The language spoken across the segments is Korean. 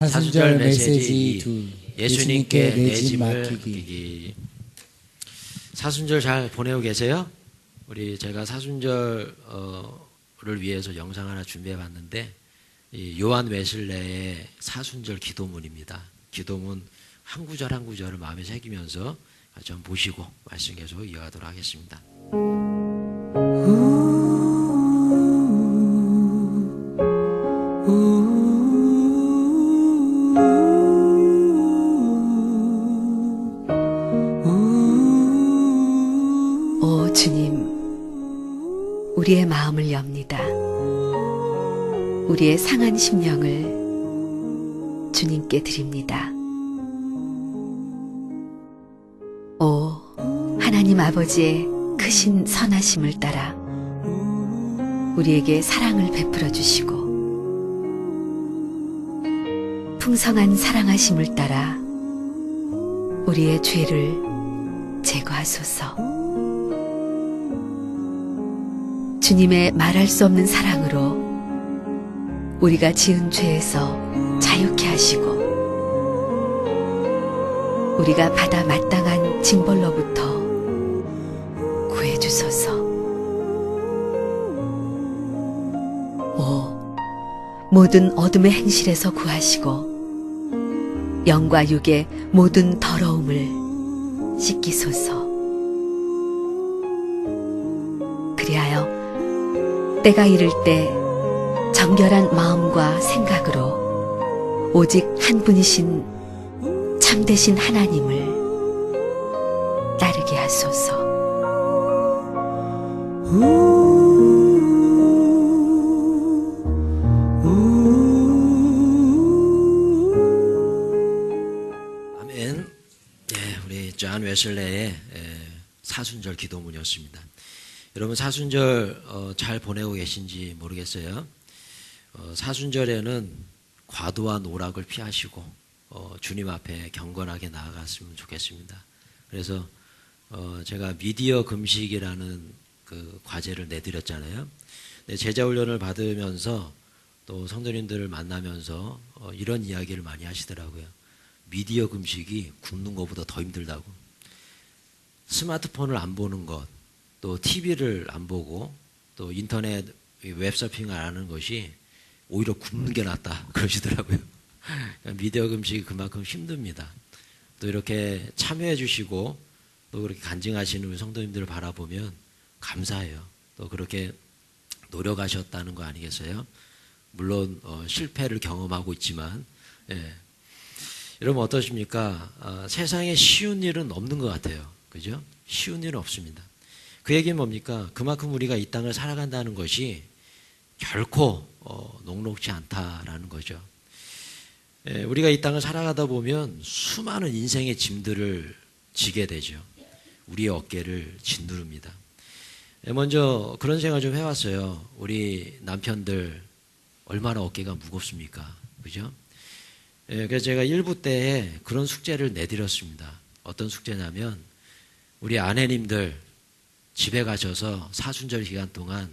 사순절 메시지 2. 예수님께 내 짐 맡기기. 사순절 잘 보내고 계세요? 제가 사순절을 위해서 영상 하나 준비해 봤는데, 요한 웨슬레의 사순절 기도문입니다. 기도문 한 구절 한 구절을 마음에 새기면서 좀 보시고 말씀 계속 이어가도록 하겠습니다. 오 주님, 우리의 마음을 엽니다. 우리의 상한 심령을 주님께 드립니다. 오 하나님 아버지의 크신 선하심을 따라 우리에게 사랑을 베풀어 주시고, 풍성한 사랑하심을 따라 우리의 죄를 제거하소서. 주님의 말할 수 없는 사랑으로 우리가 지은 죄에서 자유케 하시고, 우리가 받아 마땅한 징벌로부터 구해주소서. 오 모든 어둠의 행실에서 구하시고, 영과 육의 모든 더러움을 씻기소서. 그리하여 때가 이를 때 정결한 마음과 생각으로 오직 한 분이신 참되신 하나님을 따르게 하소서. 아멘. 우리 존 웨슬레의 사순절 기도문이었습니다. 여러분 사순절 잘 보내고 계신지 모르겠어요. 사순절에는 과도한 오락을 피하시고 주님 앞에 경건하게 나아갔으면 좋겠습니다. 그래서 제가 미디어 금식이라는 그 과제를 내드렸잖아요. 제자 훈련을 받으면서 또 성도님들을 만나면서 이런 이야기를 많이 하시더라고요. 미디어 금식이 굶는 것보다 더 힘들다고. 스마트폰을 안 보는 것, 또 TV를 안 보고 또 인터넷 웹서핑을 안 하는 것이 오히려 굶는 게 낫다 그러시더라고요. 미디어 금식이 그만큼 힘듭니다. 또 이렇게 참여해 주시고 또 그렇게 간증하시는 우리 성도님들을 바라보면 감사해요. 또 그렇게 노력하셨다는 거 아니겠어요? 물론 실패를 경험하고 있지만, 여러분 어떠십니까? 세상에 쉬운 일은 없는 것 같아요. 그죠? 쉬운 일은 없습니다. 그 얘기는 뭡니까? 그만큼 우리가 이 땅을 살아간다는 것이 결코 녹록지 않다라는 거죠. 우리가 이 땅을 살아가다 보면 수많은 인생의 짐들을 지게 되죠. 우리의 어깨를 짓누릅니다. 먼저 그런 생각을 좀 해봤어요. 우리 남편들 얼마나 어깨가 무겁습니까? 그죠? 그래서 제가 1부 때에 그런 숙제를 내드렸습니다. 어떤 숙제냐면 우리 아내님들 집에 가셔서 사순절 기간 동안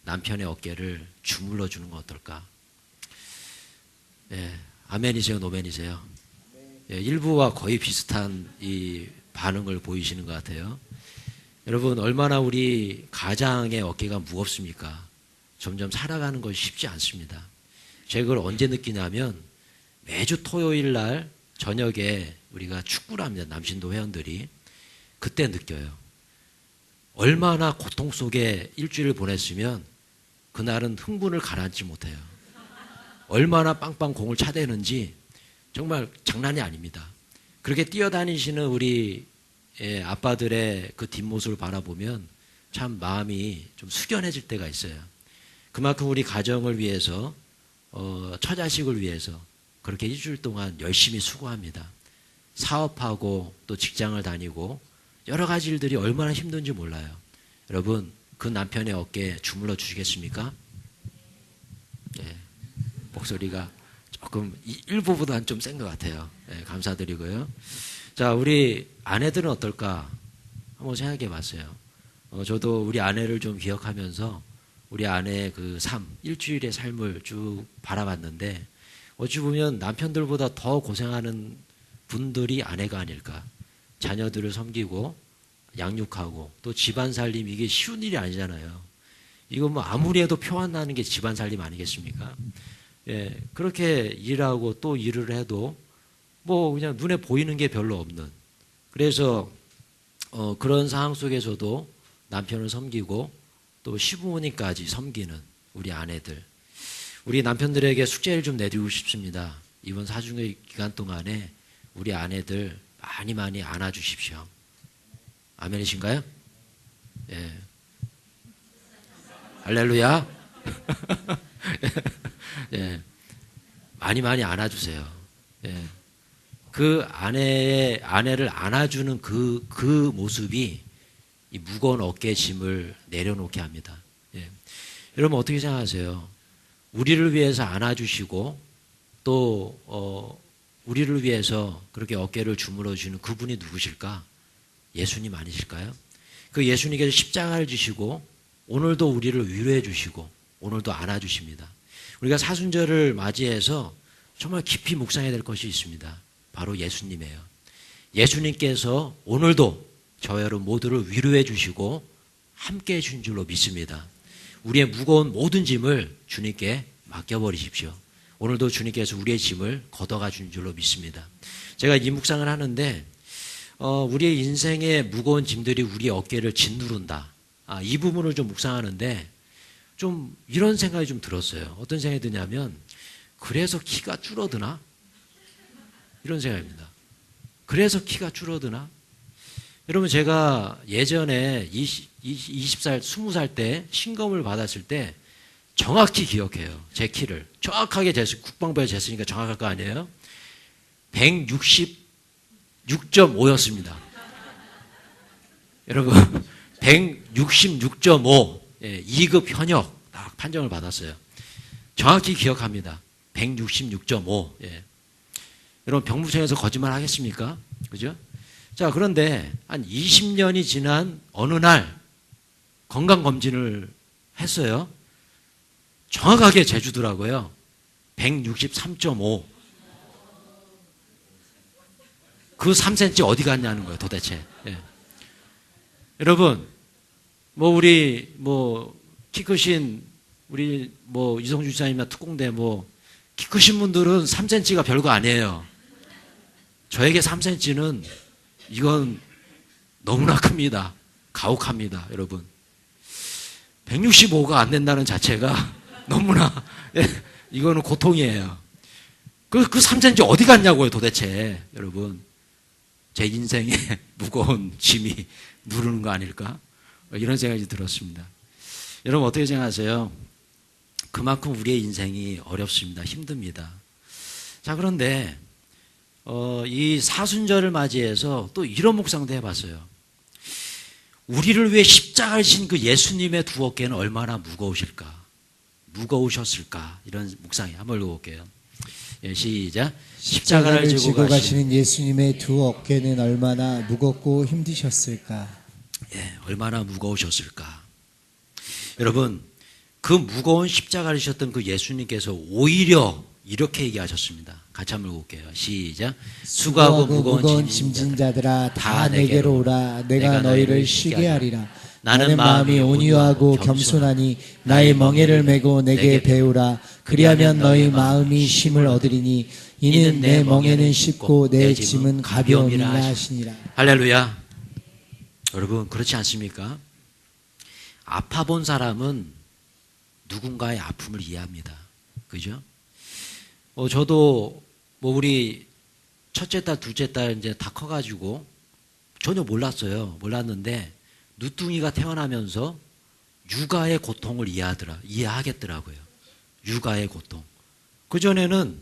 남편의 어깨를 주물러 주는 건 어떨까? 아멘이세요, 노멘이세요? 1부와 거의 비슷한 이 반응을 보이시는 것 같아요. 여러분 얼마나 우리 가장의 어깨가 무겁습니까? 점점 살아가는 것이 쉽지 않습니다. 제가 그걸 언제 느끼냐면 매주 토요일 날 저녁에 우리가 축구를 합니다. 남신도 회원들이. 그때 느껴요. 얼마나 고통 속에 일주일을 보냈으면 그날은 흥분을 가라앉지 못해요. 얼마나 빵빵 공을 차대는지 정말 장난이 아닙니다. 그렇게 뛰어다니시는 우리 아빠들의 그 뒷모습을 바라보면 참 마음이 좀 숙연해질 때가 있어요. 그만큼 우리 가정을 위해서 처자식을 위해서 그렇게 일주일 동안 열심히 수고합니다. 사업하고 또 직장을 다니고 여러 가지 일들이 얼마나 힘든지 몰라요. 여러분 그 남편의 어깨에 주물러 주시겠습니까? 목소리가 조금 1부보다는 좀 센 것 같아요. 감사드리고요. 자, 우리 아내들은 어떨까 한번 생각해 봤어요. 저도 우리 아내를 좀 기억하면서 우리 아내의 그 삶, 일주일의 삶을 쭉 바라봤는데 어찌 보면 남편들보다 더 고생하는 분들이 아내가 아닐까. 자녀들을 섬기고 양육하고 또 집안 살림, 이게 쉬운 일이 아니잖아요. 이거 뭐 아무리 해도 표 안 나는 게 집안 살림 아니겠습니까? 예, 그렇게 일하고 또 일을 해도 뭐 그냥 눈에 보이는 게 별로 없는. 그래서 그런 상황 속에서도 남편을 섬기고 또 시부모님까지 섬기는 우리 아내들. 우리 남편들에게 숙제를 좀 내드리고 싶습니다. 이번 사중의 기간 동안에 우리 아내들 많이 많이 안아주십시오. 아멘이신가요? 예. 할렐루야. 예. 많이 많이 안아주세요. 예. 그 아내를 안아주는 그 모습이 이 무거운 어깨의 짐을 내려놓게 합니다. 예. 여러분 어떻게 생각하세요? 우리를 위해서 안아주시고 또 우리를 위해서 그렇게 어깨를 주물러 주시는 그분이 누구실까? 예수님 아니실까요? 그 예수님께서 십자가를 지시고 오늘도 우리를 위로해 주시고 오늘도 안아주십니다. 우리가 사순절을 맞이해서 정말 깊이 묵상해야 될 것이 있습니다. 바로 예수님이에요. 예수님께서 오늘도 저와 여러분 모두를 위로해 주시고 함께 해 주신 줄로 믿습니다. 우리의 무거운 모든 짐을 주님께 맡겨버리십시오. 오늘도 주님께서 우리의 짐을 걷어가 준 줄로 믿습니다. 제가 이 묵상을 하는데 우리의 인생의 무거운 짐들이 우리의 어깨를 짓누른다. 이 부분을 좀 묵상하는데 좀 이런 생각이 좀 들었어요. 어떤 생각이 드냐면 그래서 키가 줄어드나? 이런 생각입니다. 그래서 키가 줄어드나? 여러분 제가 예전에 20살, 20살 때 신검을 받았을 때 정확히 기억해요. 제 키를. 정확하게 국방부에 쟀으니까 정확할 거 아니에요? 166.5였습니다. 여러분 166.5 2급 현역 딱 판정을 받았어요. 정확히 기억합니다. 166.5 여러분 병무청에서 거짓말 하겠습니까? 그죠? 자, 그런데 한 20년이 지난 어느 날 건강검진을 했어요. 정확하게 재주더라고요. 163.5. 그 3cm 어디 갔냐는 거예요, 도대체. 예. 여러분, 우리 키 크신 우리 이성주 지사님이나 특공대 키 크신 분들은 3cm가 별거 아니에요. 저에게 3cm는 이건 너무나 큽니다. 가혹합니다, 여러분. 165가 안 된다는 자체가 너무나 이거는 고통이에요. 그 3cm 어디 갔냐고요, 도대체. 여러분, 제 인생에 무거운 짐이 누르는 거 아닐까? 이런 생각이 들었습니다. 여러분 어떻게 생각하세요? 그만큼 우리의 인생이 어렵습니다. 힘듭니다. 자, 그런데 이 사순절을 맞이해서 또 이런 묵상도 해봤어요. 우리를 위해 십자가를 지신 그 예수님의 두 어깨는 얼마나 무거우셨을까? 이런 묵상이 한번 읽어볼게요. 예, 시작. 십자가를 지고 가시는 예수님의 두 어깨는 얼마나 무겁고 힘드셨을까? 예, 얼마나 무거우셨을까? 여러분, 그 무거운 십자가를 지셨던 그 예수님께서 오히려 이렇게 얘기하셨습니다. 같이 한번 읽어볼게요. 시작. 수고하고 무거운 짐진 자들아 다 내게로 오라. 내가 너희를 쉬게 하리라. 나는 마음이 온유하고 겸손하니 나의 멍에를 메고 내게 배우라. 그리하면 너희 마음이 쉼을 얻으리니 이는 내 멍에는 쉽고 내 짐은 가벼움이라 하시니라. 할렐루야. 여러분 그렇지 않습니까? 아파본 사람은 누군가의 아픔을 이해합니다. 그죠? 저도 우리 첫째 딸, 둘째 딸 이제 다 커가지고 전혀 몰랐어요. 몰랐는데 누뚱이가 태어나면서 육아의 고통을 이해하겠더라고요. 육아의 고통. 그전에는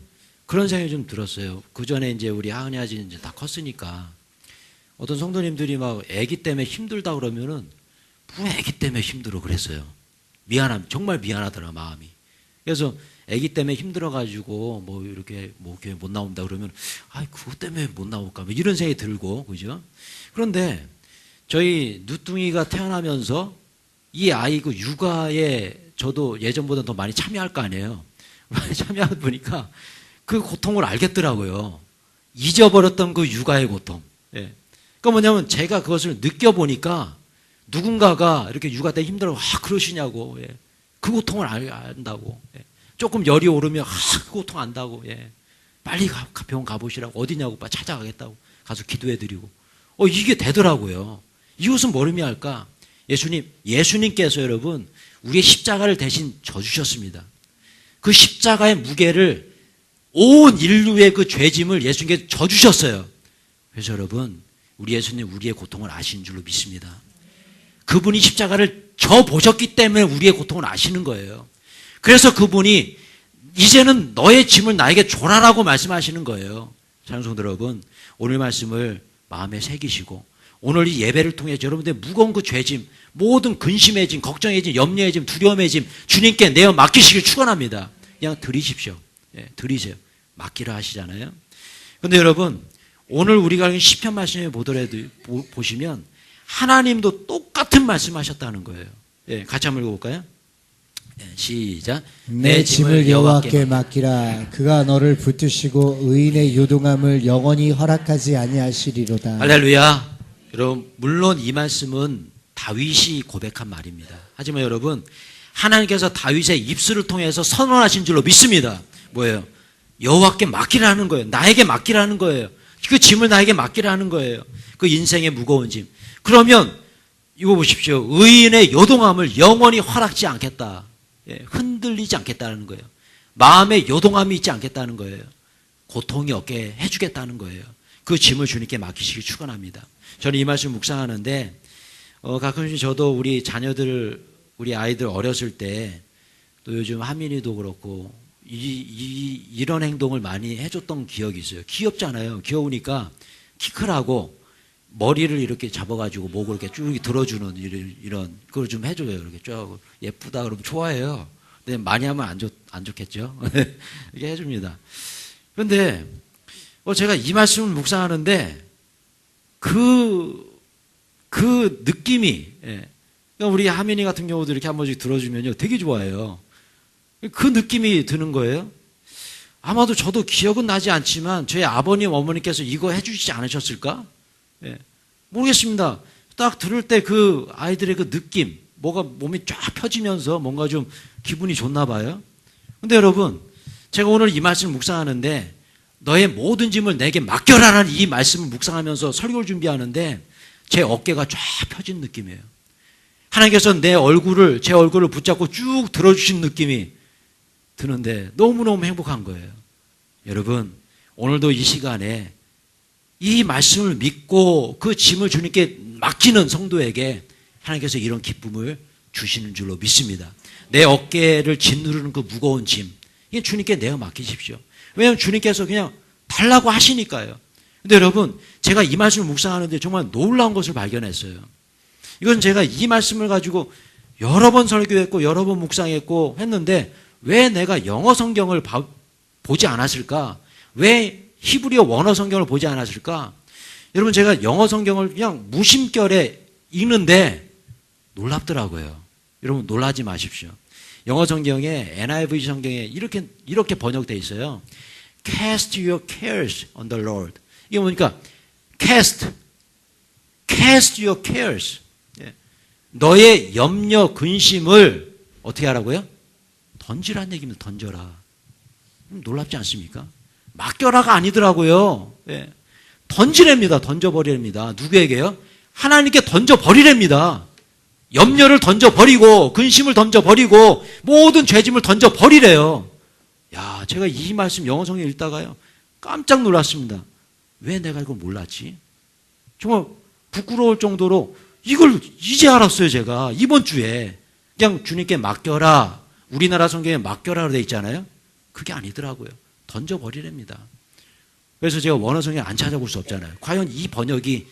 그런 생각이 좀 들었어요. 그전에 이제 우리 하은이 아지는 이제 다 컸으니까 어떤 성도님들이 막 아기 때문에 힘들다 그러면은 뭐 아기 때문에 힘들어 그랬어요. 정말 미안하더라, 마음이. 그래서 아기 때문에 힘들어가지고 이렇게 교회 못 나온다 그러면 그것 때문에 못 나올까 이런 생각이 들고, 그죠? 그런데 저희 누뚱이가 태어나면서 이 아이 그 육아에 저도 예전보다 더 많이 참여할 거 아니에요. 많이 참여하다 보니까 그 고통을 알겠더라고요. 잊어버렸던 그 육아의 고통. 예. 그러니까 뭐냐면 제가 그것을 느껴보니까 누군가가 이렇게 육아 때 힘들어, 그러시냐고. 예. 그 고통을 안다고. 예. 조금 열이 오르면, 그 고통 안다고. 예. 빨리 병원 가보시라고. 어디냐고 찾아가겠다고. 가서 기도해드리고. 이게 되더라고요. 이것은 뭘 의미할까? 예수님께서 여러분, 우리의 십자가를 대신 져주셨습니다. 그 십자가의 무게를 온 인류의 그 죄짐을 예수님께서 져주셨어요. 그래서 여러분, 우리 예수님 우리의 고통을 아시는 줄로 믿습니다. 그분이 십자가를 져보셨기 때문에 우리의 고통을 아시는 거예요. 그래서 그분이 이제는 너의 짐을 나에게 줘라라고 말씀하시는 거예요. 사랑하는 성도 여러분, 오늘 말씀을 마음에 새기시고 오늘 이 예배를 통해 여러분들의 무거운 그 죄짐, 모든 근심의 짐, 걱정의 짐, 염려의 짐, 두려움의 짐 주님께 내어 맡기시길 축원합니다. 그냥 드리십시오. 예, 드리세요. 맡기라 하시잖아요. 그런데 여러분, 오늘 우리가 시편 말씀에 보시면 하나님도 똑같은 말씀하셨다는 거예요. 예, 같이 한번 읽어볼까요? 예, 시작. 내 짐을 여호와께 맡기라. 그가 너를 붙드시고 의인의 요동함을 영원히 허락하지 아니하시리로다. 할렐루야. 여러분, 물론 이 말씀은 다윗이 고백한 말입니다. 하지만 여러분, 하나님께서 다윗의 입술을 통해서 선언하신 줄로 믿습니다. 뭐예요? 여호와께 맡기라는 거예요. 나에게 맡기라는 거예요. 그 짐을 나에게 맡기라는 거예요. 그 인생의 무거운 짐. 그러면 이거 보십시오. 의인의 요동함을 영원히 허락지 않겠다. 예, 흔들리지 않겠다는 거예요. 마음에 요동함이 있지 않겠다는 거예요. 고통이 없게 해주겠다는 거예요. 그 짐을 주님께 맡기시기 축원합니다. 저는 이 말씀 묵상하는데 가끔씩 저도 우리 자녀들, 우리 아이들 어렸을 때 또 요즘 하민이도 그렇고 이런 행동을 많이 해줬던 기억이 있어요. 귀엽잖아요. 귀여우니까 키 크라고 머리를 이렇게 잡아가지고 목을 이렇게 쭉 들어주는 이런 그걸 좀 해줘요. 이렇게 쭉 예쁘다 그러면 좋아해요. 근데 많이 하면 안 좋겠죠. 이렇게 해줍니다. 그런데 제가 이 말씀을 묵상하는데 그 느낌이, 예. 그러니까 우리 하민이 같은 경우도 이렇게 한 번씩 들어주면요 되게 좋아해요. 그 느낌이 드는 거예요. 아마도 저도 기억은 나지 않지만 저희 아버님 어머니께서 이거 해주시지 않으셨을까? 예. 모르겠습니다. 딱 들을 때 그 아이들의 그 느낌, 뭐가 몸이 쫙 펴지면서 뭔가 좀 기분이 좋나 봐요. 근데 여러분, 제가 오늘 이 말씀을 묵상하는데 너의 모든 짐을 내게 맡겨라라는 이 말씀을 묵상하면서 설교를 준비하는데 제 어깨가 쫙 펴진 느낌이에요. 하나님께서 제 얼굴을 붙잡고 쭉 들어주신 느낌이 드는데 너무너무 행복한 거예요. 여러분, 오늘도 이 시간에 이 말씀을 믿고 그 짐을 주님께 맡기는 성도에게 하나님께서 이런 기쁨을 주시는 줄로 믿습니다. 내 어깨를 짓누르는 그 무거운 짐, 이게 주님께 내어 맡기십시오. 왜냐하면 주님께서 그냥 달라고 하시니까요. 근데 여러분, 제가 이 말씀을 묵상하는데 정말 놀라운 것을 발견했어요. 이건 제가 이 말씀을 가지고 여러 번 설교했고 여러 번 묵상했고 했는데 왜 내가 영어 성경을 보지 않았을까? 왜 히브리어 원어 성경을 보지 않았을까? 여러분, 제가 영어 성경을 그냥 무심결에 읽는데 놀랍더라고요. 여러분, 놀라지 마십시오. 영어 성경에 NIV 성경에 이렇게 번역되어 있어요. Cast your cares on the Lord. 이게 뭐니까 cast your cares. 너의 염려, 근심을 어떻게 하라고요? 던지라는 얘기입니다. 던져라. 놀랍지 않습니까? 맡겨라가 아니더라고요. 예. 던지랍니다. 던져버리랍니다. 누구에게요? 하나님께 던져버리랍니다. 염려를 던져버리고 근심을 던져버리고 모든 죄짐을 던져버리래요. 야, 제가 이 말씀 영어 성경 읽다가요 깜짝 놀랐습니다. 왜 내가 이걸 몰랐지? 정말 부끄러울 정도로 이걸 이제 알았어요. 제가 이번 주에 그냥 주님께 맡겨라, 우리나라 성경에 맡겨라 되어 있잖아요. 그게 아니더라고요. 던져버리랍니다. 그래서 제가 원어 성경 안 찾아볼 수 없잖아요. 과연 이 번역이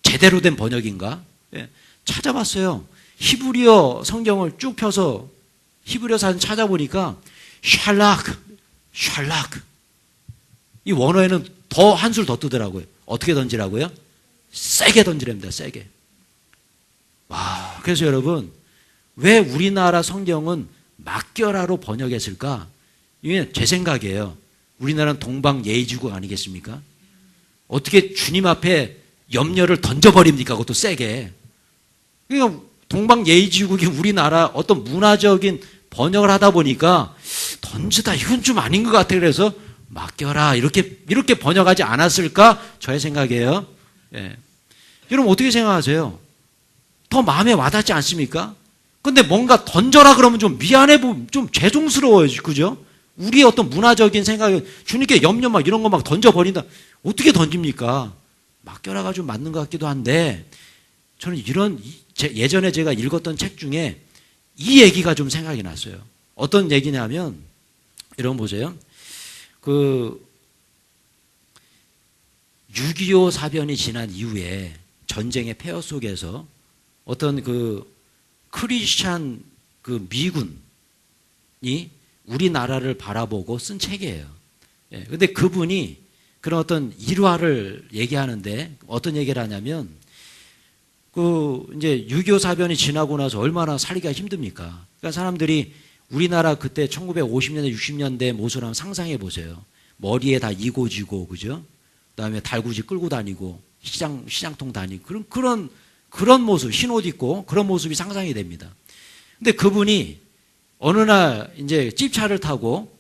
제대로 된 번역인가? 예. 찾아봤어요. 히브리어 성경을 쭉 펴서 히브리어 사전 찾아보니까 샬락. 이 원어에는 더 한술 더 뜨더라고요. 어떻게 던지라고요? 세게 던지랍니다. 세게. 와, 그래서 여러분, 왜 우리나라 성경은 맡겨라로 번역했을까? 이게 제 생각이에요. 우리나라는 동방예의지국 아니겠습니까? 어떻게 주님 앞에 염려를 던져버립니까? 그것도 세게. 그러니까 동방예의지국이 우리나라 어떤 문화적인 번역을 하다 보니까 던지다 이건 좀 아닌 것 같아. 그래서 맡겨라 이렇게 번역하지 않았을까? 저의 생각이에요. 예. 여러분 어떻게 생각하세요? 더 마음에 와닿지 않습니까? 근데 뭔가 던져라 그러면 좀 미안해 보면 좀 죄송스러워요. 그죠? 우리의 어떤 문화적인 생각에 주님께 염려 막 이런 거 막 던져버린다. 어떻게 던집니까? 맡겨라가 좀 맞는 것 같기도 한데 저는 예전에 제가 읽었던 책 중에 이 얘기가 좀 생각이 났어요. 어떤 얘기냐면 이런 거 보세요. 6.25 사변이 지난 이후에 전쟁의 폐허 속에서 어떤 크리스찬 미군이 우리나라를 바라보고 쓴 책이에요. 예, 근데 그분이 그런 어떤 일화를 얘기하는데 어떤 얘기를 하냐면 이제 6.25 사변이 지나고 나서 얼마나 살기가 힘듭니까? 그러니까 사람들이 우리나라 그때 1950년대, 60년대 모습을 한번 상상해 보세요. 머리에 다 이고지고, 그죠? 그 다음에 달구지 끌고 다니고, 시장통 다니고, 그런 모습, 흰옷 입고 그런 모습이 상상이 됩니다. 근데 그분이 어느 날 이제 찝차를 타고,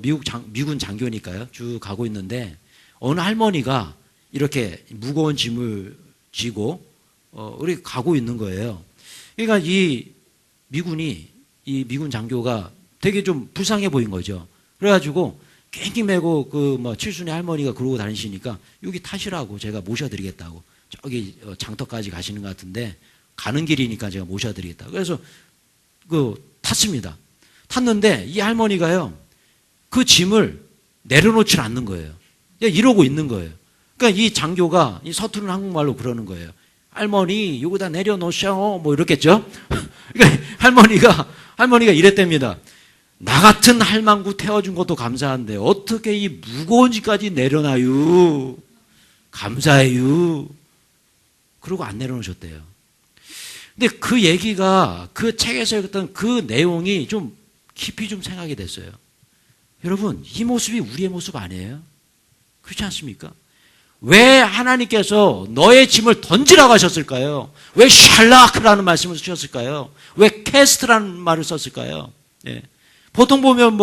미군 장교니까요. 쭉 가고 있는데, 어느 할머니가 이렇게 무거운 짐을 지고, 이렇게 가고 있는 거예요. 그러니까 이 미군 장교가 되게 좀 불쌍해 보인 거죠. 그래가지고 깽기 메고 칠순의 할머니가 그러고 다니시니까 여기 타시라고 제가 모셔드리겠다고 저기 장터까지 가시는 것 같은데 가는 길이니까 제가 모셔드리겠다. 그래서 탔습니다. 탔는데 이 할머니가요 그 짐을 내려놓질 않는 거예요. 이러고 있는 거예요. 그러니까 이 장교가 이 서투른 한국말로 그러는 거예요. 할머니 여기다 내려놓으셔 뭐 이렇겠죠. 그러니까 할머니가 이랬답니다. 나 같은 할망구 태워준 것도 감사한데 어떻게 이 무거운 짐까지 내려놔요. 감사해요. 그러고 안 내려놓으셨대요. 근데 그 얘기가 그 책에서 읽었던 그 내용이 좀 깊이 좀 생각이 됐어요. 여러분 이 모습이 우리의 모습 아니에요? 그렇지 않습니까? 왜 하나님께서 너의 짐을 던지라고 하셨을까요? 왜 샬라크라는 말씀을 쓰셨을까요? 왜 캐스트라는 말을 썼을까요? 예. 보통 보면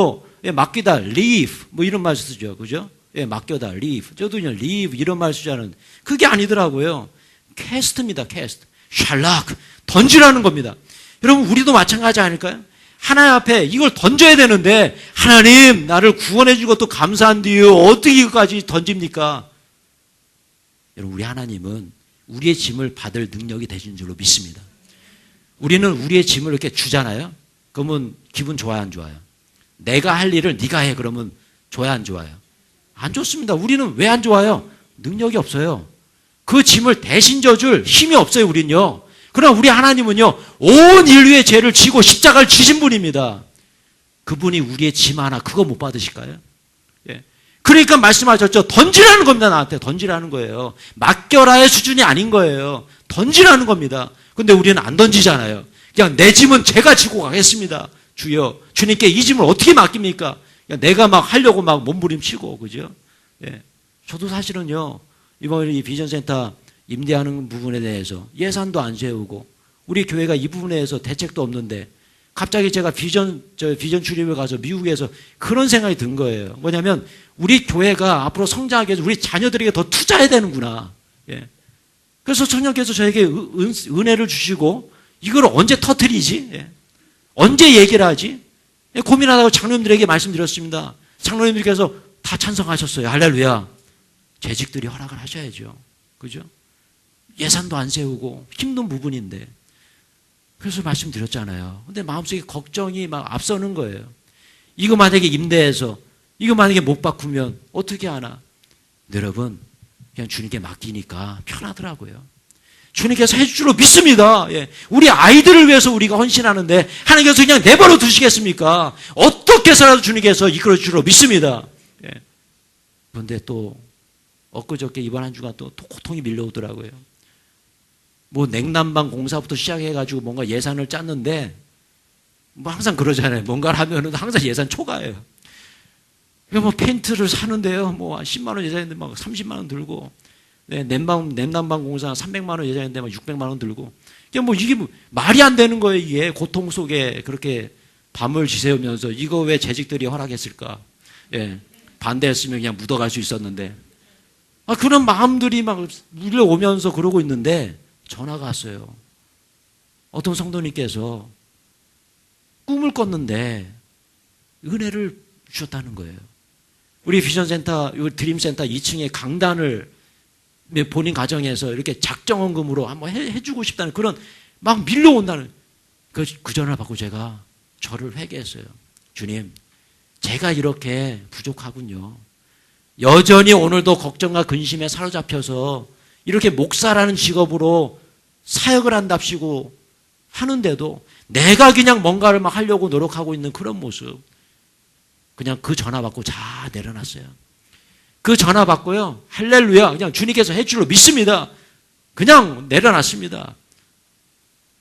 맡기다, leave, 이런 말 쓰죠. 그죠? 예, 맡겨다, leave. 저도 그냥 leave 이런 말 쓰자는 그게 아니더라고요. 캐스트입니다, 캐스트. 샬라크. 던지라는 겁니다. 여러분, 우리도 마찬가지 아닐까요? 하나님 앞에 이걸 던져야 되는데, 하나님, 나를 구원해 준 것도 감사한데요. 어떻게 이거까지 던집니까? 여러분 우리 하나님은 우리의 짐을 받을 능력이 되신 줄로 믿습니다. 우리는 우리의 짐을 이렇게 주잖아요. 그러면 기분 좋아요 안 좋아요? 내가 할 일을 네가 해 그러면 좋아요 안 좋아요? 안 좋습니다. 우리는 왜 안 좋아요? 능력이 없어요. 그 짐을 대신 져줄 힘이 없어요 우린요. 그러나 우리 하나님은요 온 인류의 죄를 지고 십자가를 지신 분입니다. 그분이 우리의 짐 하나 그거 못 받으실까요? 예. 그러니까 말씀하셨죠. 던지라는 겁니다. 나한테 던지라는 거예요. 맡겨라의 수준이 아닌 거예요. 던지라는 겁니다. 근데 우리는 안 던지잖아요. 그냥 내 짐은 제가 지고 가겠습니다. 주여, 주님께 이 짐을 어떻게 맡깁니까? 내가 막 하려고 막 몸부림치고, 그죠? 예. 저도 사실은요, 이번 이 비전센터 임대하는 부분에 대해서 예산도 안 세우고, 우리 교회가 이 부분에 대해서 대책도 없는데, 갑자기 제가 비전 출입을 가서 미국에서 그런 생각이 든 거예요. 뭐냐면, 우리 교회가 앞으로 성장하기 위해서 우리 자녀들에게 더 투자해야 되는구나. 예. 그래서 성령께서 저에게 은혜를 주시고, 이걸 언제 터뜨리지? 예. 언제 얘기를 하지? 예. 고민하다가 장로님들에게 말씀드렸습니다. 장로님들께서 다 찬성하셨어요. 할렐루야. 재직들이 허락을 하셔야죠. 그죠? 예산도 안 세우고 힘든 부분인데. 그래서 말씀드렸잖아요. 근데 마음속에 걱정이 막 앞서는 거예요. 이거 만약에 임대해서, 이거 만약에 못 바꾸면 어떻게 하나? 여러분, 그냥 주님께 맡기니까 편하더라고요. 주님께서 해줄 줄로 믿습니다. 예. 우리 아이들을 위해서 우리가 헌신하는데 하나님께서 그냥 내버려 두시겠습니까? 어떻게 해서라도 주님께서 이끌어 줄 줄로 믿습니다. 예. 그런데 또 엊그저께 이번 한 주간 또 고통이 밀려오더라고요. 냉난방 공사부터 시작해가지고 뭔가 예산을 짰는데 항상 그러잖아요. 뭔가를 하면은 항상 예산 초과해요. 뭐 페인트를 사는데요. 뭐 10만 원 예산인데 막 30만 원 들고, 네, 냉난방 공사 300만 원 예산인데 막 600만 원 들고. 이게 뭐 말이 안 되는 거예요. 이게 고통 속에 그렇게 밤을 지새우면서 이거 왜 재직들이 허락했을까? 예, 반대했으면 그냥 묻어갈 수 있었는데. 그런 마음들이 막 물려오면서 그러고 있는데 전화가 왔어요. 어떤 성도님께서 꿈을 꿨는데 은혜를 주셨다는 거예요. 우리 비전센터, 드림센터 2층에 강단을 본인 가정에서 이렇게 작정헌금으로 한번 해주고 싶다는 그런 막 밀려온다는 그 전화를 받고 제가 저를 회개했어요. 주님, 제가 이렇게 부족하군요. 여전히 오늘도 걱정과 근심에 사로잡혀서 이렇게 목사라는 직업으로 사역을 한답시고 하는데도 내가 그냥 뭔가를 막 하려고 노력하고 있는 그런 모습. 그냥 그 전화 받고 자 내려놨어요. 그 전화 받고요. 할렐루야. 그냥 주님께서 해 줄로 믿습니다. 그냥 내려놨습니다.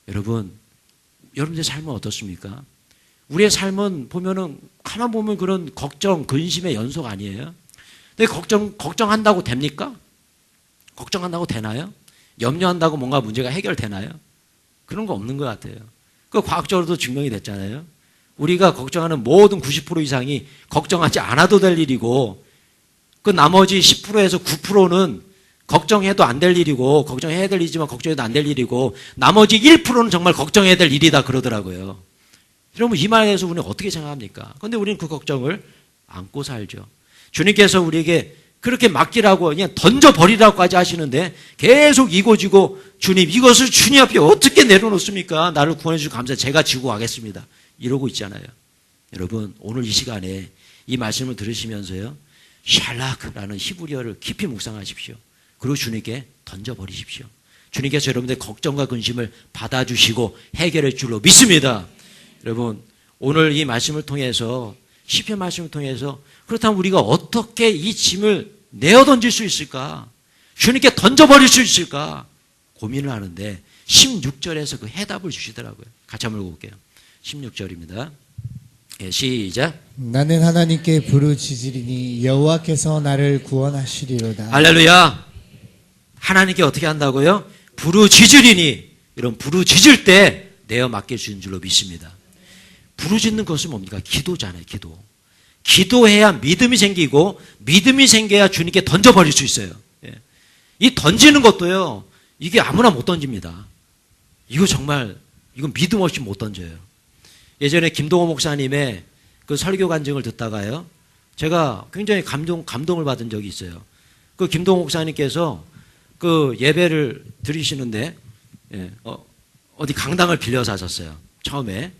여러분의 삶은 어떻습니까? 우리의 삶은 보면은 가만 보면 그런 걱정, 근심의 연속 아니에요? 근데 걱정한다고 됩니까? 걱정한다고 되나요? 염려한다고 뭔가 문제가 해결되나요? 그런 거 없는 것 같아요. 그 과학적으로도 증명이 됐잖아요. 우리가 걱정하는 모든 90% 이상이 걱정하지 않아도 될 일이고 그 나머지 10%에서 9%는 걱정해도 안 될 일이고 걱정해야 될 일이지만 걱정해도 안 될 일이고 나머지 1%는 정말 걱정해야 될 일이다 그러더라고요. 여러분 이 말에 대해서 우리는 어떻게 생각합니까? 그런데 우리는 그 걱정을 안고 살죠. 주님께서 우리에게 그렇게 맡기라고 그냥 던져버리라고까지 하시는데 계속 이고지고 주님 이것을 주님 앞에 어떻게 내려놓습니까? 나를 구원해 주셔서 감사해 제가 지고 가겠습니다. 이러고 있잖아요. 여러분 오늘 이 시간에 이 말씀을 들으시면서요. 샬라크라는 히브리어를 깊이 묵상하십시오. 그리고 주님께 던져버리십시오. 주님께서 여러분들의 걱정과 근심을 받아주시고 해결할 줄로 믿습니다. 여러분 오늘 이 말씀을 통해서 시편 말씀을 통해서 그렇다면 우리가 어떻게 이 짐을 내어 던질 수 있을까? 주님께 던져버릴 수 있을까? 고민을 하는데 16절에서 그 해답을 주시더라고요. 같이 한번 읽어볼게요. 16절입니다. 예, 시작. 나는 하나님께 부르짖으리니 여호와께서 나를 구원하시리로다. 할렐루야. 하나님께 어떻게 한다고요? 부르짖으리니. 이런 부르짖을 때 내어 맡겨주신 줄로 믿습니다. 부르짖는 것은 뭡니까? 기도잖아요. 기도. 기도해야 믿음이 생기고 믿음이 생겨야 주님께 던져버릴 수 있어요. 예. 이 던지는 것도요. 이게 아무나 못 던집니다. 이건 믿음 없이 못 던져요. 예전에 김동호 목사님의 그 설교 간증을 듣다가요. 제가 굉장히 감동을 받은 적이 있어요. 그 김동호 목사님께서 그 예배를 드리시는데 예, 어디 강당을 빌려서 하셨어요. 처음에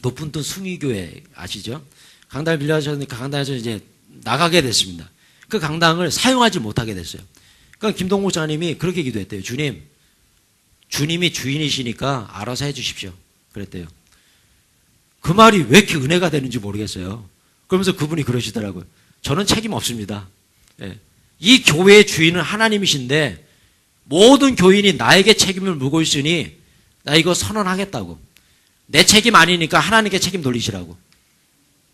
높은 뜬 숭의교회 아시죠? 강당을 빌려서 하셨으니까 강당에서 이제 나가게 됐습니다. 그 강당을 사용하지 못하게 됐어요. 그러니까 김동호 목사님이 그렇게 기도했대요. 주님이 주인이시니까 알아서 해주십시오. 그랬대요. 그 말이 왜 이렇게 은혜가 되는지 모르겠어요. 그러면서 그분이 그러시더라고요. 저는 책임 없습니다. 예. 이 교회의 주인은 하나님이신데 모든 교인이 나에게 책임을 묻고 있으니 나 이거 선언하겠다고. 내 책임 아니니까 하나님께 책임 돌리시라고.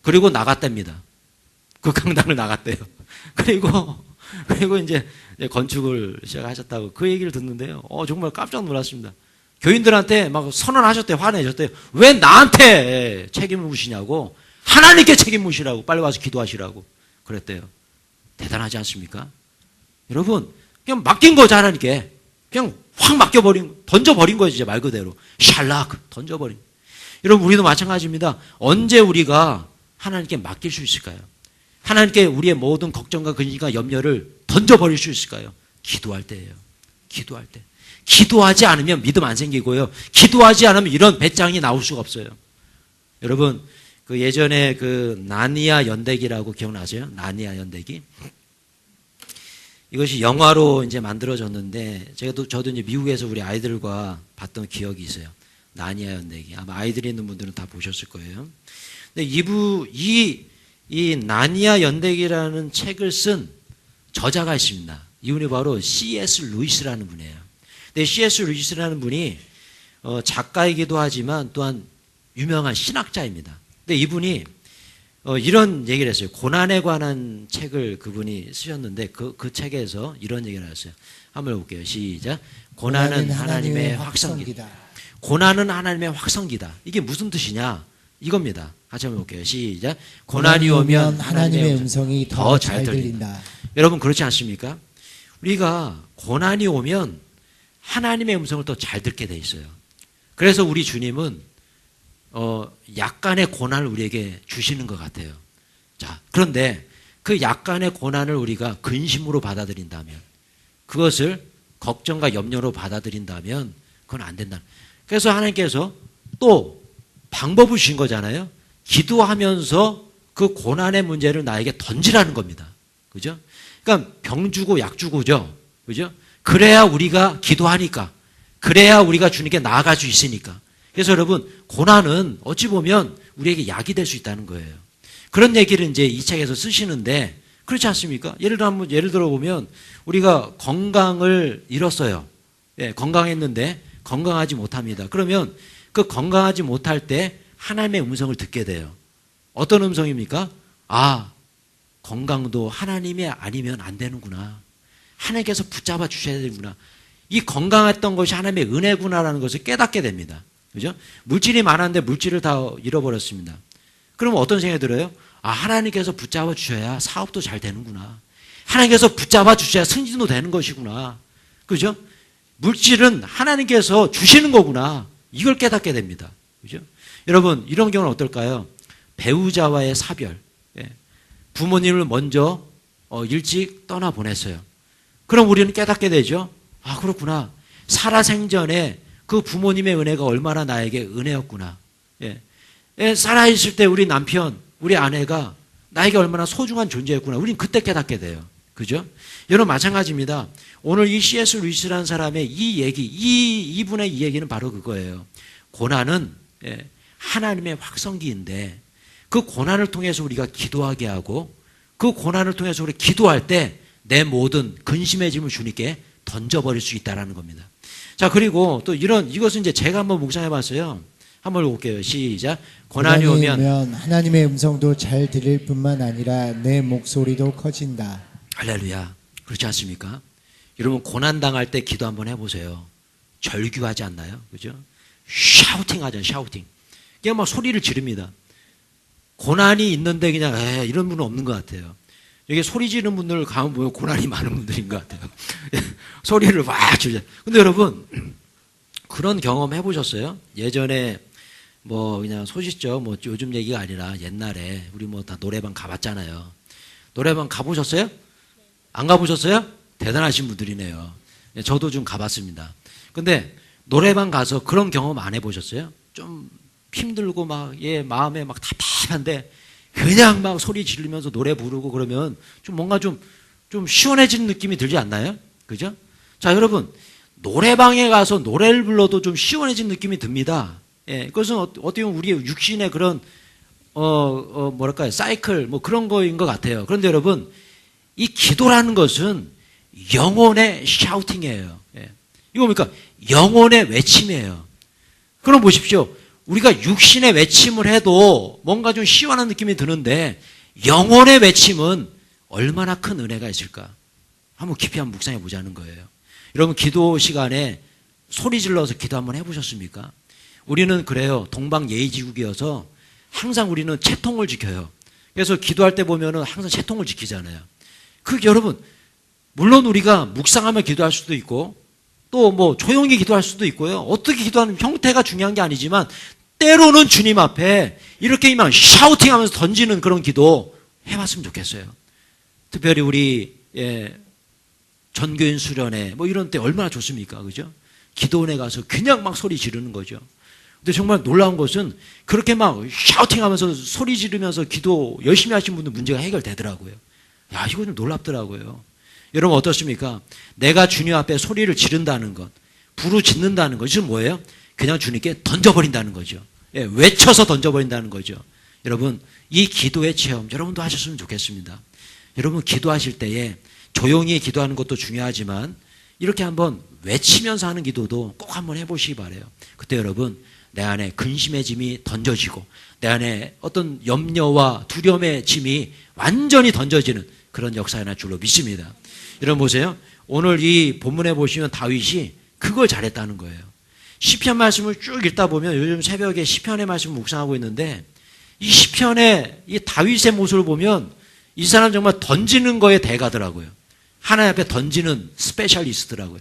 그리고 나갔답니다. 그 강당을 나갔대요. 그리고 이제 건축을 시작하셨다고 그 얘기를 듣는데요. 정말 깜짝 놀랐습니다. 교인들한테 막 선언하셨대요. 화내셨대요. 왜 나한테 책임을 묻으시냐고. 하나님께 책임 묻으시라고. 빨리 와서 기도하시라고. 그랬대요. 대단하지 않습니까? 여러분 그냥 맡긴 거죠. 하나님께. 그냥 확 던져버린 거예요. 진짜 말 그대로. 샬락 던져버린. 여러분 우리도 마찬가지입니다. 언제 우리가 하나님께 맡길 수 있을까요? 하나님께 우리의 모든 걱정과 근심과 염려를 던져버릴 수 있을까요? 기도할 때예요. 기도할 때. 기도하지 않으면 믿음 안 생기고요. 기도하지 않으면 이런 배짱이 나올 수가 없어요. 여러분 그 예전에 그 나니아 연대기라고 기억나세요? 나니아 연대기. 이것이 영화로 이제 만들어졌는데 저도 이제 미국에서 우리 아이들과 봤던 기억이 있어요. 나니아 연대기. 아마 아이들이 있는 분들은 다 보셨을 거예요. 근데 이 나니아 연대기라는 책을 쓴 저자가 있습니다. 이분이 바로 C.S. 루이스라는 분이에요. 근데 C.S. 루이스라는 분이 작가이기도 하지만 또한 유명한 신학자입니다. 근데 이분이 이런 얘기를 했어요. 고난에 관한 책을 그분이 쓰셨는데 그 책에서 이런 얘기를 하셨어요. 한번 해볼게요. 시작. 고난은 하나님의 확성기다. 고난은 하나님의 확성기다. 이게 무슨 뜻이냐? 이겁니다. 같이 한번 해볼게요. 시작. 고난이 오면 하나님의 음성이 더 잘 들린다. 여러분 그렇지 않습니까? 우리가 고난이 오면 하나님의 음성을 더 잘 듣게 돼 있어요. 그래서 우리 주님은 약간의 고난을 우리에게 주시는 것 같아요. 자, 그런데 그 약간의 고난을 우리가 근심으로 받아들인다면, 그것을 걱정과 염려로 받아들인다면 그건 안 된다. 그래서 하나님께서 또 방법을 주신 거잖아요. 기도하면서 그 고난의 문제를 나에게 던지라는 겁니다. 그죠? 그러니까 병 주고 약 주고죠. 그죠? 그래야 우리가 기도하니까. 그래야 우리가 주님께 나아갈 수 있으니까. 그래서 여러분, 고난은 어찌 보면 우리에게 약이 될 수 있다는 거예요. 그런 얘기를 이제 이 책에서 쓰시는데, 그렇지 않습니까? 예를 들어 보면, 우리가 건강을 잃었어요. 예, 건강했는데, 건강하지 못합니다. 그러면 그 건강하지 못할 때 하나님의 음성을 듣게 돼요. 어떤 음성입니까? 아, 건강도 하나님이 아니면 안 되는구나. 하나님께서 붙잡아 주셔야 되는구나. 이 건강했던 것이 하나님의 은혜구나라는 것을 깨닫게 됩니다. 그죠? 물질이 많았는데 물질을 다 잃어버렸습니다. 그러면 어떤 생각이 들어요? 아, 하나님께서 붙잡아 주셔야 사업도 잘 되는구나. 하나님께서 붙잡아 주셔야 승진도 되는 것이구나. 그죠? 물질은 하나님께서 주시는 거구나. 이걸 깨닫게 됩니다. 그죠? 여러분, 이런 경우는 어떨까요? 배우자와의 사별. 예. 부모님을 먼저 일찍 떠나보냈어요. 그럼 우리는 깨닫게 되죠. 아, 그렇구나. 살아생전에 그 부모님의 은혜가 얼마나 나에게 은혜였구나. 예. 예, 살아있을 때 우리 남편, 우리 아내가 나에게 얼마나 소중한 존재였구나. 우린 그때 깨닫게 돼요. 그죠? 여러분 마찬가지입니다. 오늘 이 C.S. 루이스라는 사람의 이 얘기, 이분의 이 얘기는 바로 그거예요. 고난은 하나님의 확성기인데 그 고난을 통해서 우리가 기도하게 하고 그 고난을 통해서 우리 기도할 때 내 모든 근심의 짐을 주님께 던져버릴 수 있다는 겁니다. 자, 그리고 또 이것은 이제 제가 한번 묵상해 봤어요. 한번 볼게요. 시작. 고난이 오면 하나님의 음성도 잘 들릴 뿐만 아니라 내 목소리도 커진다. 할렐루야. 그렇지 않습니까? 여러분 고난당할 때 기도 한번 해보세요. 절규하지 않나요? 그죠? 샤우팅 하잖아요. 샤우팅. 그냥 막 소리를 지릅니다. 고난이 있는데 그냥 이런 분은 없는 것 같아요. 여기 소리 지르는 분들 가면 보면 고난이 많은 분들인 것 같아요. 소리를 막 지르죠. 근데 여러분 그런 경험 해보셨어요? 예전에 뭐 그냥 소시적 뭐 요즘 얘기가 아니라 옛날에 우리 뭐 다 노래방 가봤잖아요. 노래방 가보셨어요? 안 가보셨어요? 대단하신 분들이네요. 저도 좀 가봤습니다. 근데 노래방 가서 그런 경험 안 해보셨어요? 좀 힘들고 막 마음에 막 답답한데 그냥 막 소리 지르면서 노래 부르고 그러면 좀 뭔가 좀 시원해지는 느낌이 들지 않나요? 그죠? 자, 여러분 노래방에 가서 노래를 불러도 좀 시원해진 느낌이 듭니다. 예, 그것은 어떻게 보면 우리의 육신의 그런 뭐랄까요, 사이클 뭐 그런 거인 것 같아요. 그런데 여러분 이 기도라는 것은 영혼의 샤우팅이에요. 예. 이거 뭡니까? 영혼의 외침이에요. 그럼 보십시오. 우리가 육신의 외침을 해도 뭔가 좀 시원한 느낌이 드는데 영혼의 외침은 얼마나 큰 은혜가 있을까? 한번 깊이 한번 묵상해 보자는 거예요. 여러분 기도 시간에 소리 질러서 기도 한번 해보셨습니까? 우리는 그래요. 동방 예의지국이어서 항상 우리는 채통을 지켜요. 그래서 기도할 때 보면은 항상 채통을 지키잖아요. 여러분 물론 우리가 묵상하며 기도할 수도 있고 또 뭐 조용히 기도할 수도 있고요. 어떻게 기도하는 형태가 중요한 게 아니지만 때로는 주님 앞에 이렇게 막 샤우팅하면서 던지는 그런 기도 해봤으면 좋겠어요. 특별히 우리 전교인 수련회 뭐 이런 때 얼마나 좋습니까? 그죠? 기도원에 가서 그냥 막 소리 지르는 거죠. 근데 정말 놀라운 것은 그렇게 막 샤우팅하면서 소리 지르면서 기도 열심히 하신 분들 문제가 해결되더라고요. 야, 이거 좀 놀랍더라고요. 여러분 어떻습니까? 내가 주님 앞에 소리를 지른다는 것, 부르짖는다는 것은 뭐예요? 그냥 주님께 던져버린다는 거죠. 예, 외쳐서 던져버린다는 거죠. 여러분 이 기도의 체험 여러분도 하셨으면 좋겠습니다. 여러분 기도하실 때에 조용히 기도하는 것도 중요하지만 이렇게 한번 외치면서 하는 기도도 꼭 한번 해보시기 바라요. 그때 여러분 내 안에 근심의 짐이 던져지고 내 안에 어떤 염려와 두려움의 짐이 완전히 던져지는 그런 역사가 날 줄로 믿습니다. 여러분 보세요. 오늘 이 본문에 보시면 다윗이 그걸 잘했다는 거예요. 시편 말씀을 쭉 읽다 보면 요즘 새벽에 시편의 말씀을 묵상하고 있는데 이 시편의 이 다윗의 모습을 보면 이 사람 정말 던지는 거에 대가더라고요. 하나님 앞에 던지는 스페셜리스트더라고요.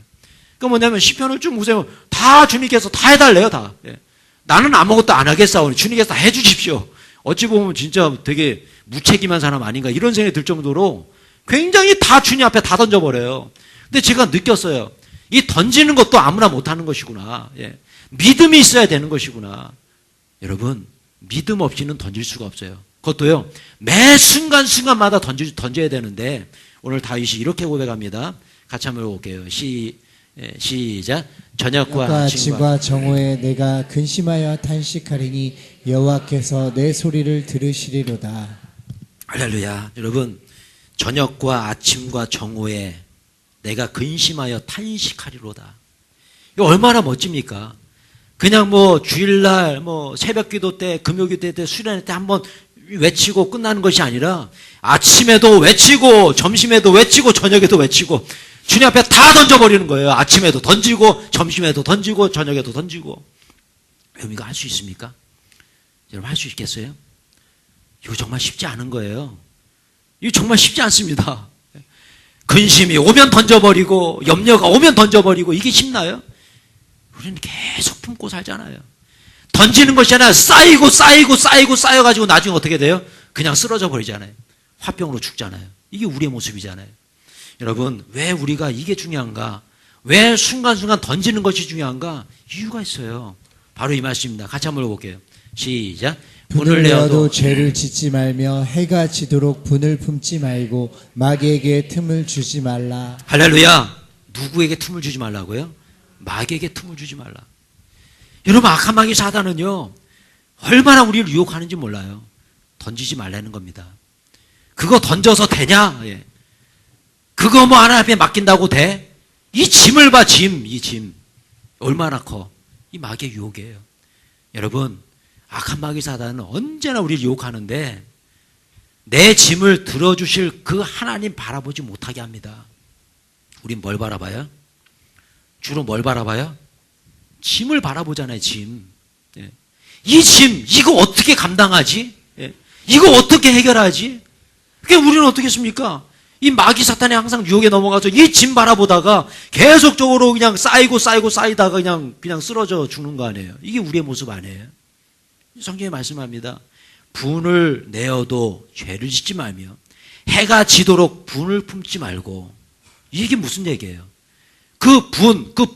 그러니까 뭐냐면 시편을 쭉 묵상하면 다 주님께서 다 해달래요. 다. 예. 나는 아무것도 안 하겠사오니 주님께서 다 해주십시오. 어찌 보면 진짜 되게 무책임한 사람 아닌가 이런 생각이 들 정도로 굉장히 다 주님 앞에 다 던져버려요. 근데 제가 느꼈어요. 이 던지는 것도 아무나 못하는 것이구나. 예. 믿음이 있어야 되는 것이구나. 여러분 믿음 없이는 던질 수가 없어요. 그것도요 매 순간순간마다 던져야 되는데 오늘 다윗이 이렇게 고백합니다. 같이 한번 볼게요. 시작. 저녁과 아침과 정오에 내가 근심하여 탄식하리니 여호와께서 내 소리를 들으시리로다. 할렐루야. 여러분 저녁과 아침과 정오에 내가 근심하여 탄식하리로다. 이거 얼마나 멋집니까? 그냥 뭐 주일날 뭐 새벽기도 때 금요기도 때 수련회 때 한번 외치고 끝나는 것이 아니라 아침에도 외치고 점심에도 외치고 저녁에도 외치고 주님 앞에 다 던져버리는 거예요. 아침에도 던지고 점심에도 던지고 저녁에도 던지고. 여러분 이거 할 수 있습니까? 여러분 할 수 있겠어요? 이거 정말 쉽지 않은 거예요. 이거 정말 쉽지 않습니다. 근심이 오면 던져버리고 염려가 오면 던져버리고 이게 쉽나요? 우리는 계속 품고 살잖아요. 던지는 것이 아니라 쌓이고 쌓여가지고 나중에 어떻게 돼요? 그냥 쓰러져 버리잖아요. 화병으로 죽잖아요. 이게 우리의 모습이잖아요. 여러분 왜 우리가 이게 중요한가? 왜 순간순간 던지는 것이 중요한가? 이유가 있어요. 바로 이 말씀입니다. 같이 한번 볼게요. 시작. 분을 내어도 죄를 짓지 말며 해가 지도록 분을 품지 말고 마귀에게 틈을 주지 말라. 할렐루야. 누구에게 틈을 주지 말라고요? 마귀에게 틈을 주지 말라. 여러분 악한 마귀 사단은요 얼마나 우리를 유혹하는지 몰라요. 던지지 말라는 겁니다. 그거 던져서 되냐? 예. 그거 뭐 하나님 앞에 맡긴다고 돼? 이 짐을 봐, 이 짐. 얼마나 커? 이 마귀의 유혹이에요. 여러분, 악한 마귀 사단은 언제나 우리를 유혹하는데 내 짐을 들어주실 그 하나님 바라보지 못하게 합니다. 우린 뭘 바라봐요? 주로 뭘 바라봐요? 짐을 바라보잖아요, 짐. 예. 이 짐, 이거 어떻게 감당하지? 예. 이거 어떻게 해결하지? 그게 우리는 어떻게 했습니까? 이 마귀 사탄이 항상 유혹에 넘어가서 이 짐 바라보다가 계속적으로 그냥 쌓이다가 그냥 쓰러져 죽는 거 아니에요. 이게 우리의 모습 아니에요. 성경에 말씀합니다. 분을 내어도 죄를 짓지 말며 해가 지도록 분을 품지 말고. 이게 무슨 얘기예요? 그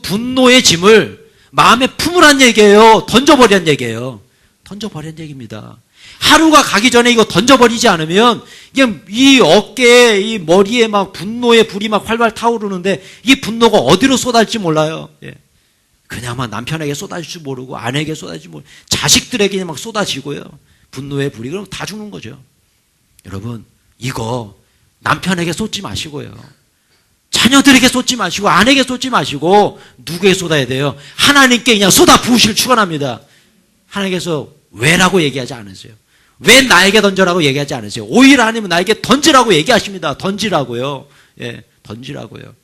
분노의 짐을 마음에 품으란 얘기예요. 던져버리란 얘기예요. 던져버리란 얘기입니다. 하루가 가기 전에 이거 던져버리지 않으면 이게 이 어깨에 이 머리에 막 분노의 불이 막 활활 타오르는데 이 분노가 어디로 쏟아질지 몰라요. 예. 그냥 막 남편에게 쏟아질 줄 모르고 아내에게 쏟아질 줄 모르고 자식들에게 막 쏟아지고요. 분노의 불이 그럼 다 죽는 거죠. 여러분 이거 남편에게 쏟지 마시고요. 자녀들에게 쏟지 마시고 아내에게 쏟지 마시고 누구에게 쏟아야 돼요? 하나님께 그냥 쏟아 부으시길 축원합니다. 하나님께서 왜라고 얘기하지 않으세요. 왜 나에게 던져라고 얘기하지 않으세요. 오히려 하나님은 나에게 던지라고 얘기하십니다. 던지라고요. 예, 던지라고요.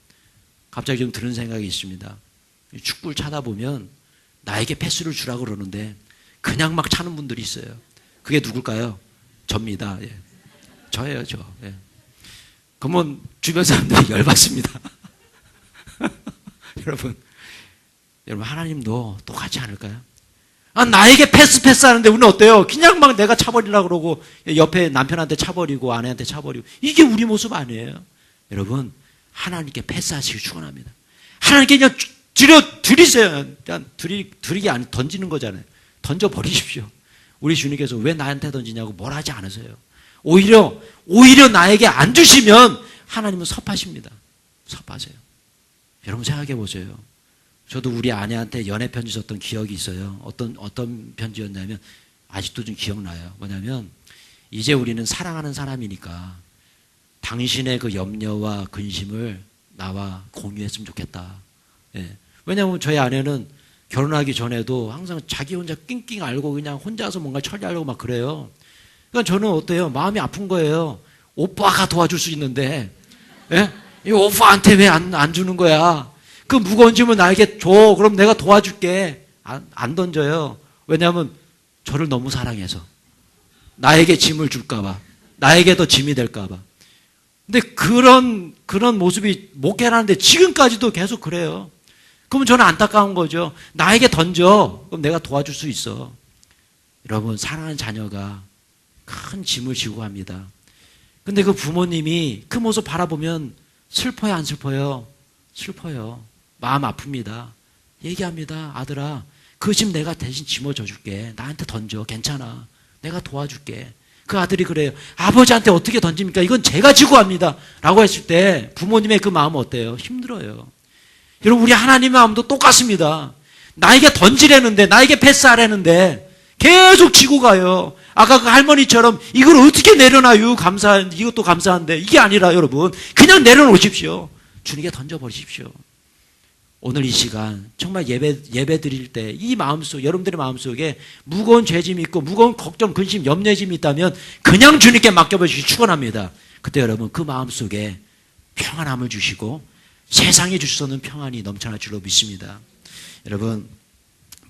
갑자기 좀 드는 생각이 있습니다. 축구를 차다 보면 나에게 패스를 주라고 그러는데 그냥 막 차는 분들이 있어요. 그게 누굴까요? 접니다. 예. 저예요, 저. 예. 그러면 주변 사람들이 열받습니다. 여러분 하나님도 똑같지 않을까요? 아, 나에게 패스 하는데 우리는 어때요? 그냥 막 내가 차버리려고 그러고 옆에 남편한테 차버리고 아내한테 차버리고 이게 우리 모습 아니에요? 여러분 하나님께 패스하시기 축원합니다. 하나님께 그냥 드리세요. 그냥 드리기 아니 던지는 거잖아요. 던져버리십시오. 우리 주님께서 왜 나한테 던지냐고 뭘 하지 않으세요. 오히려 나에게 안 주시면 하나님은 섭하십니다. 섭하세요. 여러분 생각해 보세요. 저도 우리 아내한테 연애 편지 썼던 기억이 있어요. 어떤 편지였냐면 아직도 좀 기억나요. 뭐냐면 이제 우리는 사랑하는 사람이니까 당신의 그 염려와 근심을 나와 공유했으면 좋겠다. 예. 왜냐하면 저희 아내는 결혼하기 전에도 항상 자기 혼자 낑낑 앓고 그냥 혼자서 뭔가 처리하려고 막 그래요. 그러니까 저는 어때요? 마음이 아픈 거예요. 오빠가 도와줄 수 있는데, 예? 이 오빠한테 왜 안 주는 거야? 그 무거운 짐을 나에게 줘. 그럼 내가 도와줄게. 안 던져요. 왜냐하면 저를 너무 사랑해서. 나에게 짐을 줄까봐. 나에게 더 짐이 될까봐. 근데 그런 모습이 목회라는데 지금까지도 계속 그래요. 그러면 저는 안타까운 거죠. 나에게 던져. 그럼 내가 도와줄 수 있어. 여러분, 사랑하는 자녀가 큰 짐을 지고 갑니다. 근데 그 부모님이 그 모습 바라보면 슬퍼요, 안 슬퍼요? 슬퍼요. 마음 아픕니다. 얘기합니다. 아들아, 그 짐 내가 대신 짊어져 줄게. 나한테 던져. 괜찮아. 내가 도와줄게. 그 아들이 그래요. 아버지한테 어떻게 던집니까? 이건 제가 지고 합니다. 라고 했을 때 부모님의 그 마음은 어때요? 힘들어요. 여러분, 우리 하나님의 마음도 똑같습니다. 나에게 던지라는데, 나에게 패스하라는데 계속 지고 가요. 아까 그 할머니처럼 이걸 어떻게 내려놔요? 이것도 감사한데. 이게 아니라 여러분, 그냥 내려놓으십시오. 주님께 던져버리십시오. 오늘 이 시간 정말 예배 드릴 때 이 마음속, 여러분들의 마음속에 무거운 죄짐이 있고 무거운 걱정, 근심, 염려짐이 있다면 그냥 주님께 맡겨버리시기 축원합니다. 그때 여러분 그 마음속에 평안함을 주시고 세상에 주실 수 없는 평안이 넘쳐날 줄로 믿습니다. 여러분,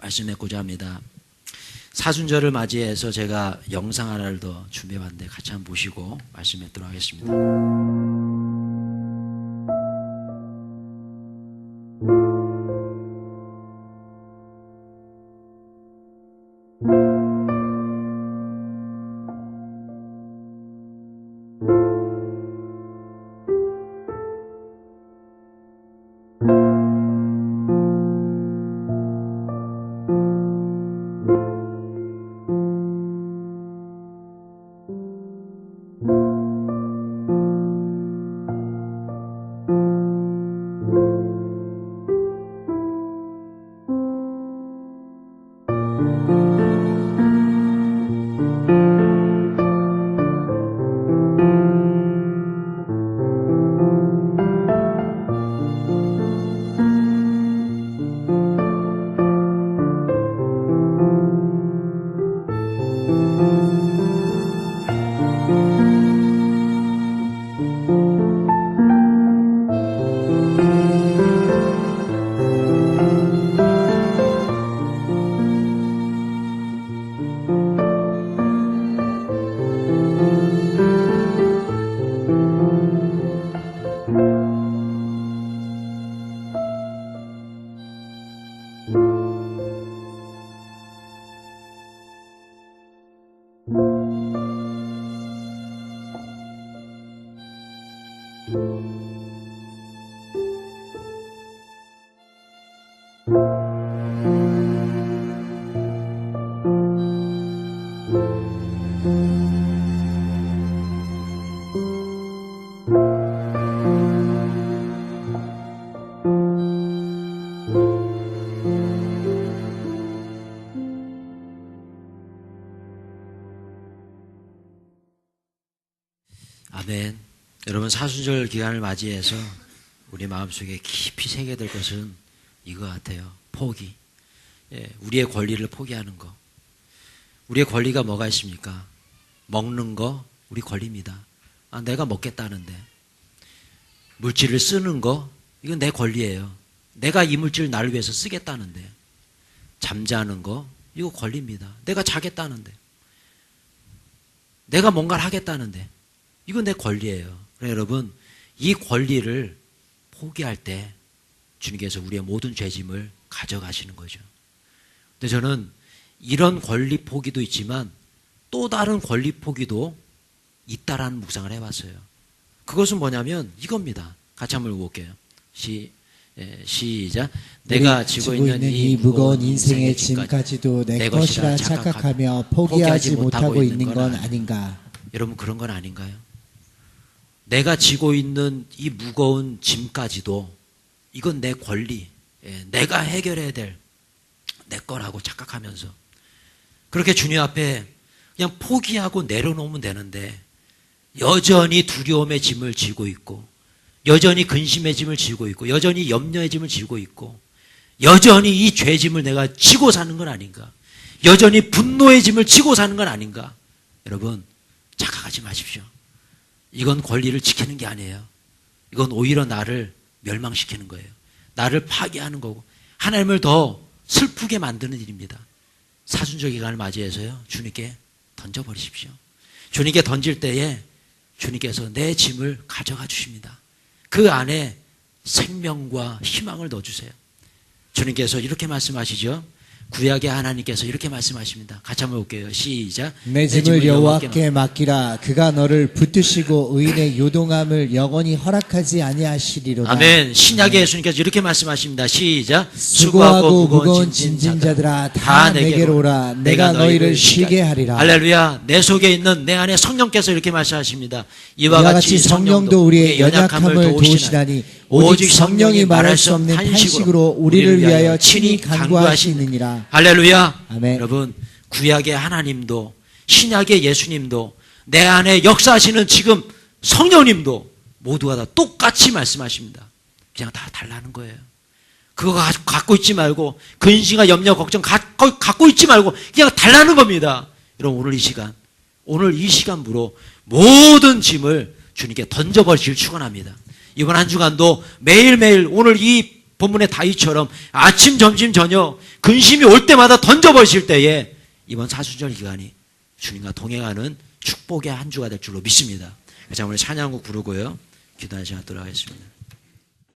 말씀했고자 합니다. 사순절을 맞이해서 제가 영상 하나를 더 준비해봤는데 같이 한번 보시고 말씀했도록 하겠습니다. 아멘. 여러분, 사순절 기간을 맞이해서 우리 마음속에 깊이 새겨들 것은 이거 같아요. 포기. 우리의 권리를 포기하는 거. 우리의 권리가 뭐가 있습니까? 먹는 거 우리 권리입니다. 내가 먹겠다는데. 물질을 쓰는 거 이건 내 권리예요. 내가 이 물질을 나를 위해서 쓰겠다는데. 잠자는 거 이거 권리입니다. 내가 자겠다는데. 내가 뭔가를 하겠다는데. 이건 내 권리예요. 그래 여러분, 이 권리를 포기할 때 주님께서 우리의 모든 죄짐을 가져가시는 거죠. 근데 저는 이런 권리 포기도 있지만 또 다른 권리 포기도 있다라는 묵상을 해봤어요. 그것은 뭐냐면 이겁니다. 같이 한번 읽어볼게요. 시작. 내가 지고 있는 이 무거운 인생의 짐까지도 내 것이라 착각하며 포기하지 못하고 있는 건 아닌가. 여러분, 그런 건 아닌가요? 내가 지고 있는 이 무거운 짐까지도 이건 내 권리, 내가 해결해야 될 내 거라고 착각하면서 그렇게 주님 앞에 그냥 포기하고 내려놓으면 되는데 여전히 두려움의 짐을 지고 있고 여전히 근심의 짐을 지고 있고 여전히 염려의 짐을 지고 있고 여전히 이 죄짐을 내가 지고 사는 건 아닌가? 여전히 분노의 짐을 지고 사는 건 아닌가? 여러분, 착각하지 마십시오. 이건 권리를 지키는 게 아니에요. 이건 오히려 나를 멸망시키는 거예요. 나를 파괴하는 거고 하나님을 더 슬프게 만드는 일입니다. 사순절 기간을 맞이해서요, 주님께 던져버리십시오. 주님께 던질 때에 주님께서 내 짐을 가져가 주십니다. 그 안에 생명과 희망을 넣어주세요. 주님께서 이렇게 말씀하시죠. 구약의 하나님께서 이렇게 말씀하십니다. 같이 한번 볼게요. 시작. 내 짐을 여호와께 맡기라. 그가 너를 붙드시고 의인의 요동함을 영원히 허락하지 아니하시리로다. 아멘. 신약의 예수님께서 이렇게 말씀하십니다. 시작. 수고하고 무거운 짐진 자들아 다 내게로 오라. 내가 너희를 쉬게 하리라. 할렐루야. 내 속에 있는 내 안에 성령께서 이렇게 말씀하십니다. 이와 같이 성령도 우리의 연약함을 도우시나니 오직 성령이 말할 수 없는 탄식으로 우리를 위하여 친히 간구하시느니라. 할렐루야. 아멘. 여러분, 구약의 하나님도 신약의 예수님도 내 안에 역사하시는 지금 성령님도 모두가 다 똑같이 말씀하십니다. 그냥 다 달라는 거예요. 그거 갖고 있지 말고 근심과 염려 걱정 갖고 있지 말고 그냥 달라는 겁니다. 여러분, 오늘 이 시간부로 모든 짐을 주님께 던져버리길 축원합니다. 이번 한 주간도 매일매일 오늘 이 본문의 다윗처럼 아침, 점심, 저녁 근심이 올 때마다 던져버리실 때에 이번 사순절 기간이 주님과 동행하는 축복의 한 주가 될 줄로 믿습니다. 그래서 오늘 찬양곡 부르고요, 기도하는 시간 돌아가겠습니다.